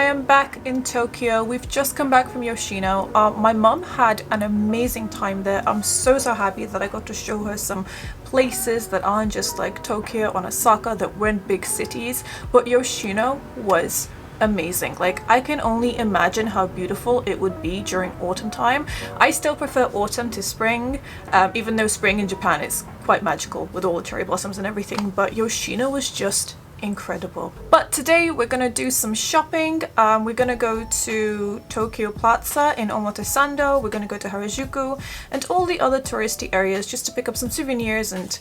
am back in Tokyo. We've just come back from Yoshino. My mom had an amazing time there. I'm so happy that I got to show her some places that aren't just like Tokyo and Osaka, that weren't big cities, but Yoshino was amazing. Like, I can only imagine how beautiful it would be during autumn time. I still prefer autumn to spring, even though spring in Japan is quite magical with all the cherry blossoms and everything, but Yoshino was just incredible. But today we're gonna do some shopping. We're gonna go to Tokyo Plaza in Omotesando, we're gonna go to Harajuku and all the other touristy areas just to pick up some souvenirs and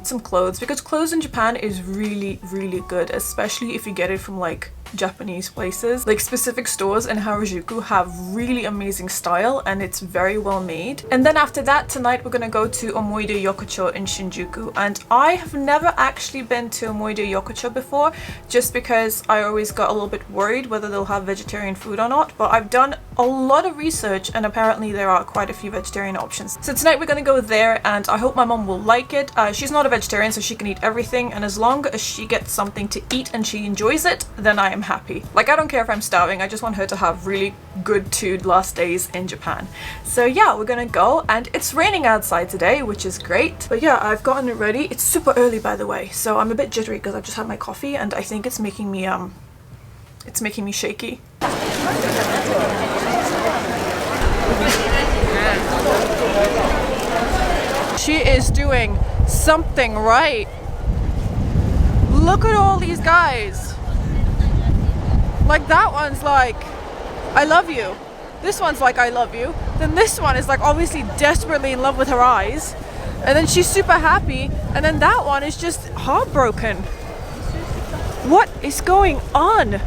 some clothes, because clothes in Japan is really good, especially if you get it from like Japanese places. Like, specific stores in Harajuku have really amazing style and it's very well made. And then after that, tonight we're gonna go to Omoide Yokocho in Shinjuku, and I have never actually been to Omoide Yokocho before, just because I always got a little bit worried whether they'll have vegetarian food or not, but I've done a lot of research and apparently there are quite a few vegetarian options. So tonight we're gonna go there and I hope my mom will like it. She's not a vegetarian, so she can eat everything, and as long as she gets something to eat and she enjoys it, then I am happy. Like, I don't care if I'm starving, I just want her to have really good 2 last days in Japan. So yeah, we're gonna go, and it's raining outside today, which is great. But yeah, I've gotten it ready. It's super early, by the way, so I'm a bit jittery because I've just had my coffee and I think it's making me shaky. She is doing something right. Look at all these guys. Like, that one's like, I love you. This one's like, I love you. Then this one is like obviously desperately in love with her eyes. And then she's super happy. And then that one is just heartbroken. What is going on?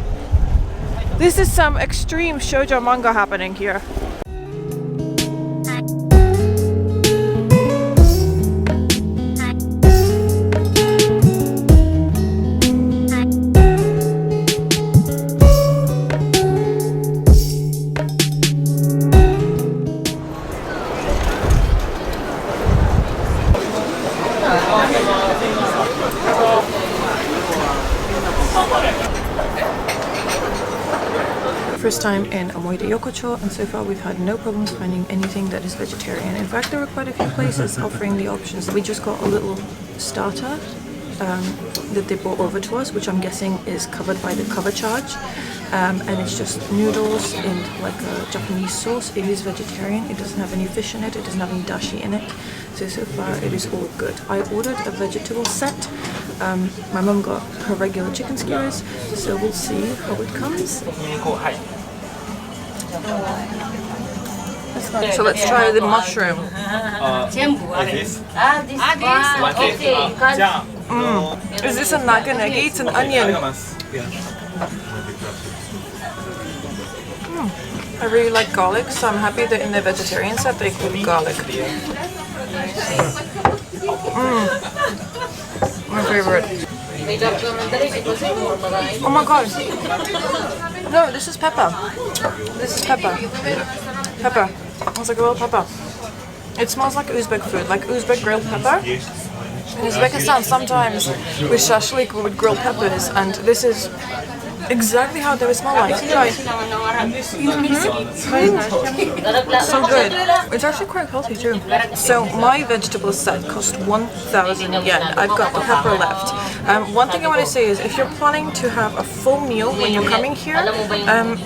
This is some extreme shoujo manga happening here. First time in Omoide Yokocho, and so far we've had no problems finding anything that is vegetarian. In fact, there were quite a few places offering the options. We just got a little starter that they brought over to us, which I'm guessing is covered by the cover charge, and it's just noodles in like a Japanese sauce. It is vegetarian, it doesn't have any fish in it, it doesn't have any dashi in it, so far it is all good. I ordered a vegetable set. My mum got her regular chicken skewers, so we'll see how it comes. So let's try the mushroom. Is this a naganegi? It's an onion. I really like garlic, so I'm happy that in the vegetarian set they include garlic. My favorite. Oh my god. No, this is pepper. This is pepper. Pepper. It's like a real pepper. It smells like Uzbek food, like Uzbek grilled pepper. In Uzbekistan, sometimes with shashlik we would grill peppers, and this is exactly how they would smell like. Try. So good. It's actually quite healthy too. So my vegetable set cost 1,000 yen. I've got the pepper left. One thing I want to say is, if you're planning to have a full meal when you're coming here,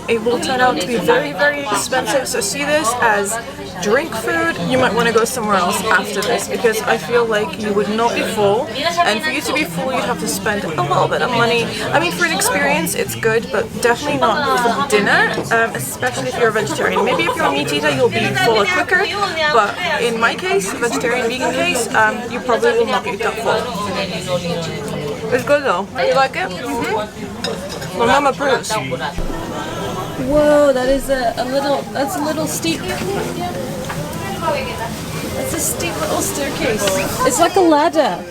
it will turn out to be very expensive. So see this as drink food. You might want to go somewhere else after this, because I feel like you would not be full, and for you to be full you'd have to spend a little bit of money. I mean, for an experience it's good, but definitely not for dinner, especially if you're a vegetarian. Maybe if you're a meat eater you'll be fuller quicker, but in my case, vegetarian vegan case, you probably will not be that full. It's good though. You like it? My mom approves. Whoa, that is that's a little steep. It's a steep little staircase. It's like a ladder.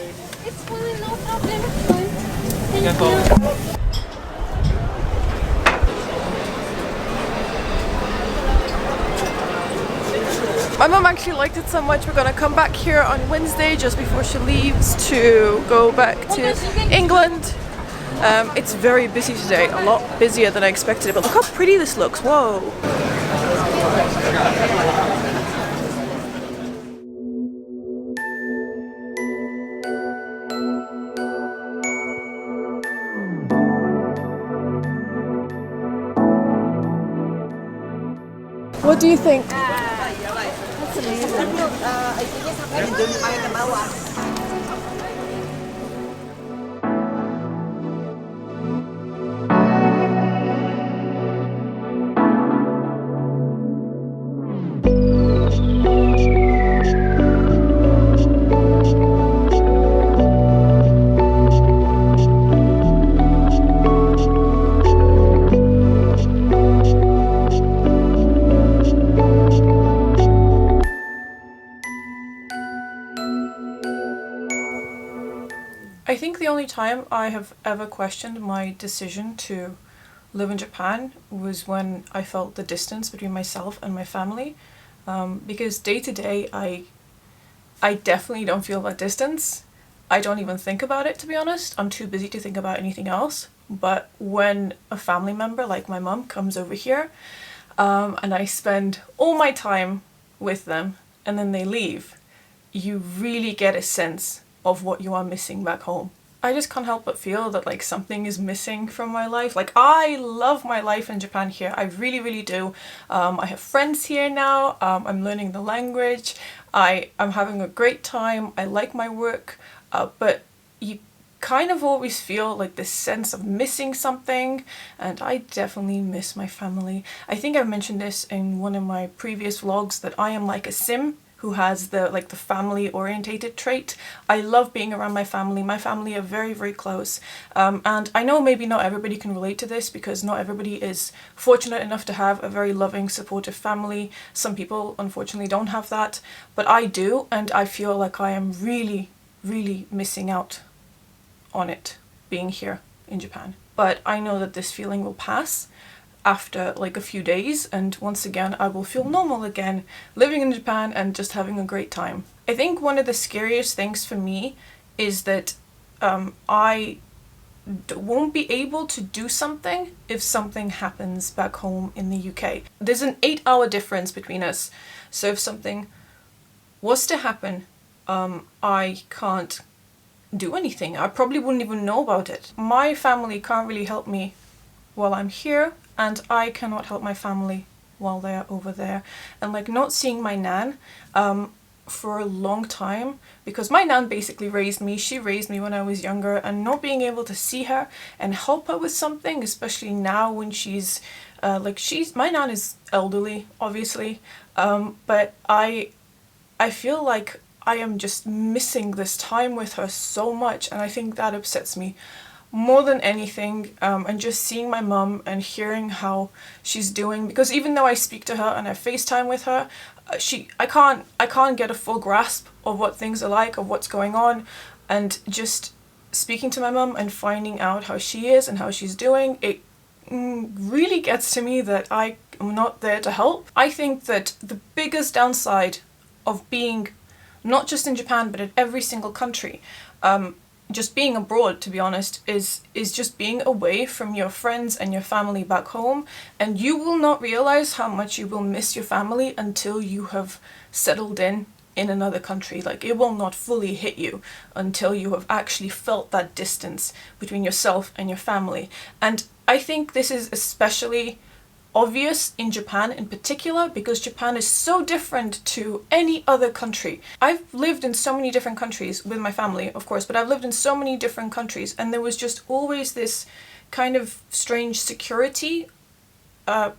It's fine, no problem. It's fine. Thank you. My mom actually liked it so much, we're gonna come back here on Wednesday just before she leaves to go back to England. It's very busy today, a lot busier than I expected, but look how pretty this looks. Whoa. What do you think? I think the only time I have ever questioned my decision to live in Japan was when I felt the distance between myself and my family. Because day to day, I definitely don't feel that distance. I don't even think about it, to be honest. I'm too busy to think about anything else. But when a family member like my mum comes over here, and I spend all my time with them and then they leave, you really get a sense of what you are missing back home. I just can't help but feel that like something is missing from my life. Like I love my life in Japan here. I really, really do. I have friends here now. I'm learning the language. I'm having a great time. I like my work. But you kind of always feel like this sense of missing something, and I definitely miss my family. I think I mentioned this in one of my previous vlogs that I am like a sim who has the family orientated trait. I love being around my family. My family are very, very close. And I know maybe not everybody can relate to this because not everybody is fortunate enough to have a very loving, supportive family. Some people unfortunately don't have that, but I do, and I feel like I am really, really missing out on it being here in Japan. But I know that this feeling will pass after like a few days, and once again I will feel normal again, living in Japan and just having a great time. I think one of the scariest things for me is that I won't be able to do something if something happens back home in the UK. There's an 8-hour difference between us, so if something was to happen, I can't do anything. I probably wouldn't even know about it. My family can't really help me while I'm here, and I cannot help my family while they're over there. And like not seeing my nan for a long time, because my nan basically raised me. She raised me when I was younger, and not being able to see her and help her with something, especially now when she's my nan is elderly, obviously, but I feel like I am just missing this time with her so much, and I think that upsets me more than anything. And just seeing my mum and hearing how she's doing, because even though I speak to her and I FaceTime with her, I can't get a full grasp of what things are like, of what's going on, and just speaking to my mum and finding out how she is and how she's doing, it really gets to me that I am not there to help. I think that the biggest downside of being not just in Japan but in every single country, just being abroad, to be honest, is just being away from your friends and your family back home, and you will not realize how much you will miss your family until you have settled in another country. Like it will not fully hit you until you have actually felt that distance between yourself and your family. And I think this is especially obvious in Japan in particular, because Japan is so different to any other country. I've lived in so many different countries with my family, of course, but I've lived in so many different countries, and there was just always this kind of strange security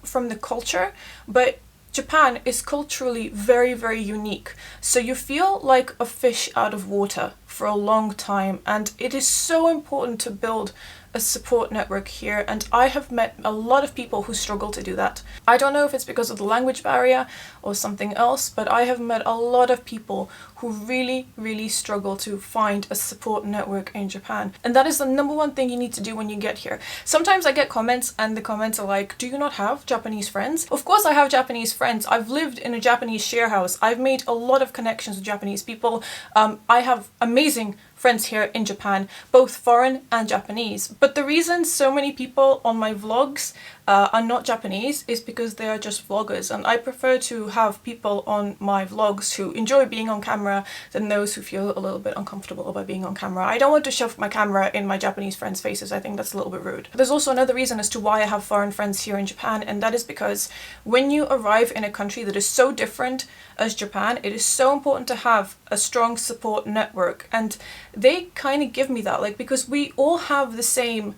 from the culture. But Japan is culturally very, very unique. So you feel like a fish out of water for a long time, and it is so important to build a support network here, and I have met a lot of people who struggle to do that. I don't know if it's because of the language barrier or something else, but I have met a lot of people who really, really struggle to find a support network in Japan. And that is the number one thing you need to do when you get here. Sometimes I get comments, and the comments are like, do you not have Japanese friends? Of course I have Japanese friends. I've lived in a Japanese share house. I've made a lot of connections with Japanese people. I have amazing friends here in Japan, both foreign and Japanese. But the reason so many people on my vlogs are not Japanese is because they are just vloggers, and I prefer to have people on my vlogs who enjoy being on camera than those who feel a little bit uncomfortable about being on camera. I don't want to shove my camera in my Japanese friends' faces. I think that's a little bit rude. There's also another reason as to why I have foreign friends here in Japan, and that is because when you arrive in a country that is so different as Japan, it is so important to have a strong support network, and they kind of give me that, like, because we all have the same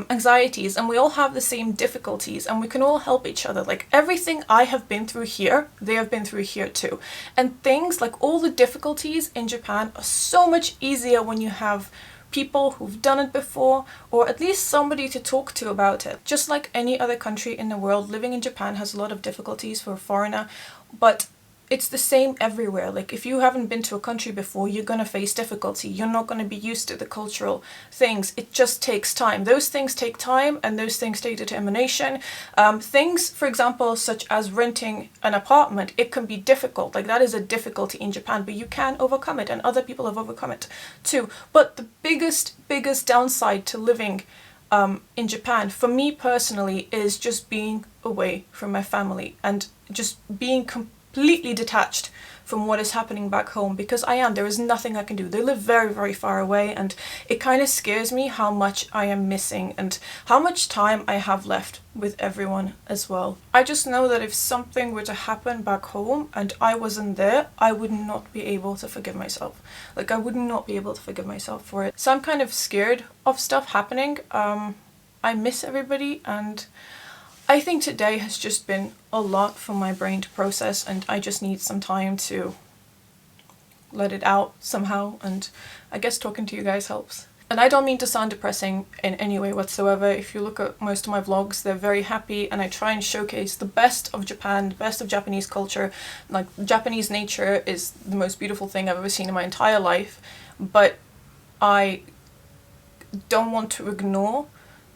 anxieties and we all have the same difficulties and we can all help each other. Like, everything I have been through here, they have been through here too, and things like all the difficulties in Japan are so much easier when you have people who've done it before, or at least somebody to talk to about it. Just like any other country in the world, living in Japan has a lot of difficulties for a foreigner, but it's the same everywhere. Like, if you haven't been to a country before, you're gonna face difficulty. You're not gonna be used to the cultural things. It just takes time. Those things take time, and those things take determination. Things, for example, such as renting an apartment, it can be difficult. Like, that is a difficulty in Japan, but you can overcome it, and other people have overcome it too. But the biggest downside to living in Japan, for me personally, is just being away from my family and just being completely detached from what is happening back home, because there is nothing I can do. They live very, very far away, and it kind of scares me how much I am missing and how much time I have left with everyone as well. I just know that if something were to happen back home and I wasn't there, I would not be able to forgive myself. Like, I would not be able to forgive myself for it. So I'm kind of scared of stuff happening. I miss everybody, and I think today has just been a lot for my brain to process, and I just need some time to let it out somehow, and I guess talking to you guys helps. And I don't mean to sound depressing in any way whatsoever. If you look at most of my vlogs, they're very happy, and I try and showcase the best of Japan, the best of Japanese culture. Like, Japanese nature is the most beautiful thing I've ever seen in my entire life, but I don't want to ignore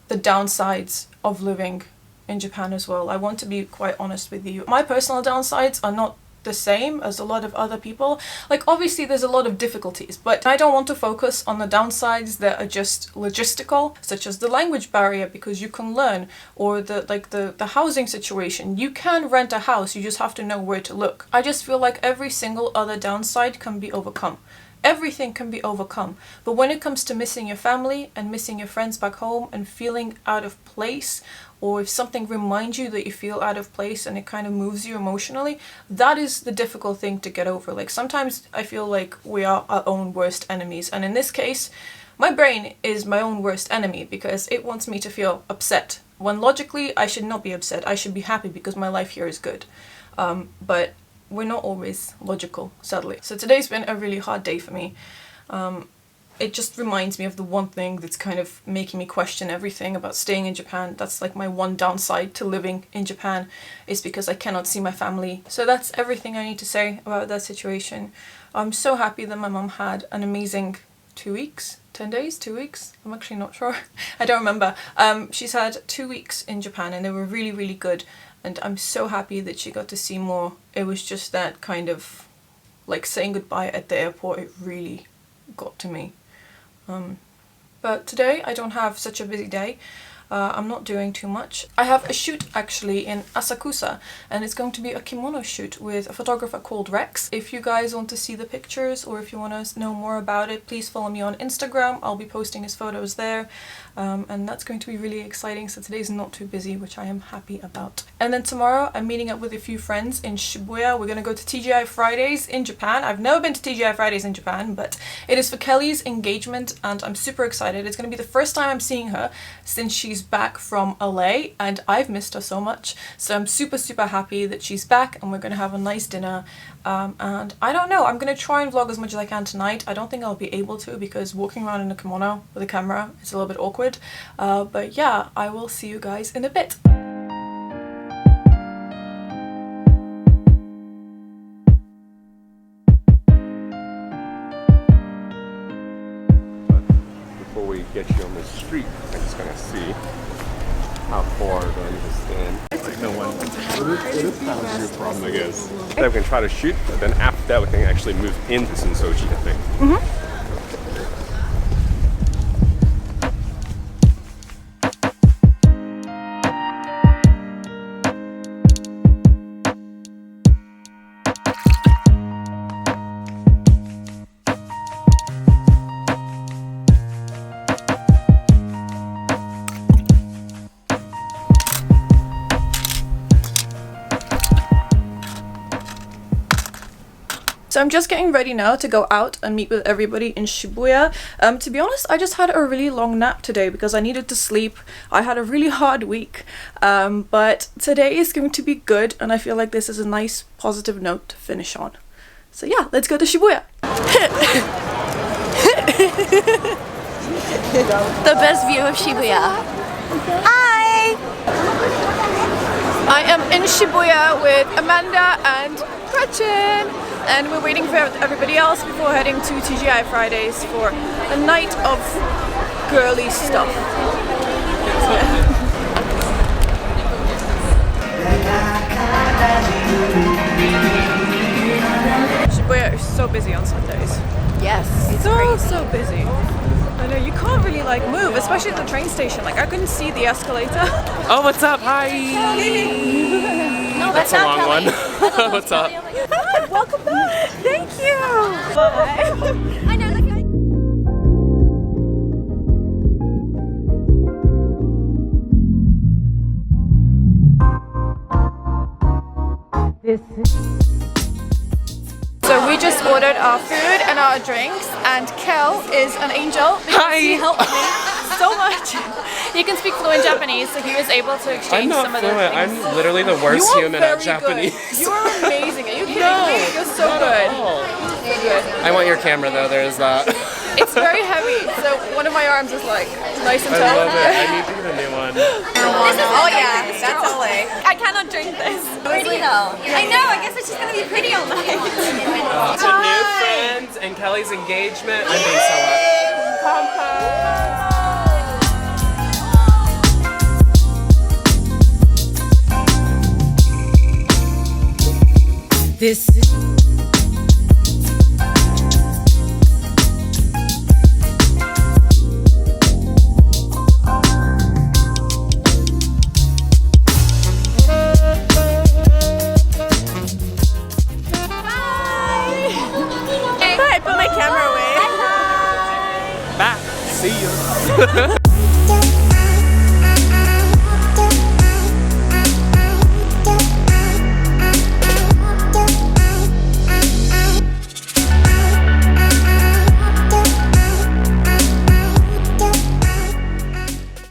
the downsides of living in Japan as well. I want to be quite honest with you. My personal downsides are not the same as a lot of other people. Like, obviously there's a lot of difficulties, but I don't want to focus on the downsides that are just logistical, such as the language barrier, because you can learn, or the housing situation. You can rent a house, you just have to know where to look. I just feel like every single other downside can be overcome. Everything can be overcome, but when it comes to missing your family and missing your friends back home and feeling out of place, or if something reminds you that you feel out of place and it kind of moves you emotionally, that is the difficult thing to get over. Like, sometimes I feel like we are our own worst enemies, and in this case, my brain is my own worst enemy because it wants me to feel upset, when logically I should not be upset. I should be happy because my life here is good. But we're not always logical, sadly. So today's been a really hard day for me. It just reminds me of the one thing that's kind of making me question everything about staying in Japan. That's like my one downside to living in Japan, is because I cannot see my family. So that's everything I need to say about that situation. I'm so happy that my mom had an amazing 2 weeks, 10 days, 2 weeks? I'm actually not sure. I don't remember. She's had 2 weeks in Japan, and they were really, really good. And I'm so happy that she got to see more. It was just that kind of, like, saying goodbye at the airport, it really got to me. But today I don't have such a busy day. I'm not doing too much. I have a shoot actually in Asakusa, and it's going to be a kimono shoot with a photographer called Rex. If you guys want to see the pictures, or if you want to know more about it, please follow me on Instagram. I'll be posting his photos there, and that's going to be really exciting. So today's not too busy, which I am happy about. And then tomorrow I'm meeting up with a few friends in Shibuya. We're gonna go to TGI Fridays in Japan. I've never been to TGI Fridays in Japan, but it is for Kelly's engagement, and I'm super excited. It's gonna be the first time I'm seeing her since she's back from LA, and I've missed her so much. So I'm super, super happy that she's back, and we're gonna have a nice dinner. And I don't know, I'm gonna try and vlog as much as I can tonight. I don't think I'll be able to, because walking around in a kimono with a camera is a little bit awkward. But yeah, I will see you guys in a bit. Before we get you on the street, I'm just gonna see how far do I need to stand. No one. It is kind of your problem, I guess. Then we can try to shoot, but then after that we can actually move into Sensoji, I think. So I'm just getting ready now to go out and meet with everybody in Shibuya. To be honest, I just had a really long nap today because I needed to sleep. I had a really hard week, but today is going to be good, and I feel like this is a nice positive note to finish on. So yeah, let's go to Shibuya. The best view of Shibuya. Hi! I am in Shibuya with Amanda and Gretchen, and we're waiting for everybody else before heading to TGI Fridays for a night of girly stuff. Shibuya is so busy on Sundays. Yes, it's So busy. I know, you can't really like move, especially at the train station. Like I couldn't see the escalator. Oh, what's up? Hi. No, That's a long one. What's up? Welcome back. Thank you. Bye. I know, like So we just ordered our food and our drinks, and Kel is an angel because Hi. he helped me so much. He can speak fluent Japanese, so he was able to exchange I'm not some of the fluent. things. I'm literally the worst You are human at very Japanese. good. You are amazing. Are you kidding me? You're so good. So good. I want your camera though. There's that. It's very heavy, so one of my arms is like nice and I toned. love it. I need to get a new one. oh yeah, that's totally. I cannot drink this. Pretty though. I know, I guess it's just gonna be pretty all night. To new friends and Kelly's engagement. I'm being so up. This is I put my camera away. Bye. See you.